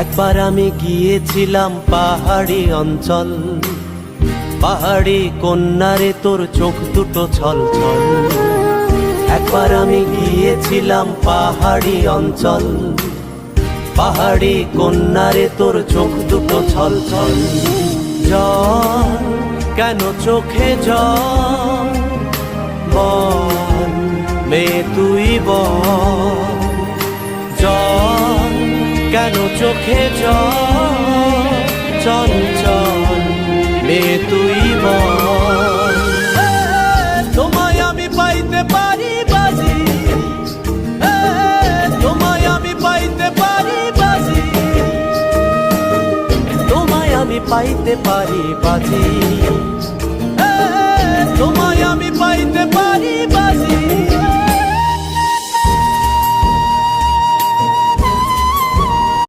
একবার আমি গিয়েছিলাম পাহাড়ি অঞ্চল, পাহাড়ি কন্যারে তোর চোখ দুটো ছল ছল। একবার আমি গিয়েছিলাম পাহাড়ি অঞ্চল, পাহাড়ি কন্যারে তোর চোখ দুটো ছল ছল। জল কেন চোখে জল, বল মেয়ে তুই বল। জল কেন চোখে জল, চল চল মেয়ে তুই বল। তোমায় আমি পাইতে পারি বাজি, তোমায় আমি পাইতে পারি বাজি, তোমায় আমি পাইতে পারি বাজি।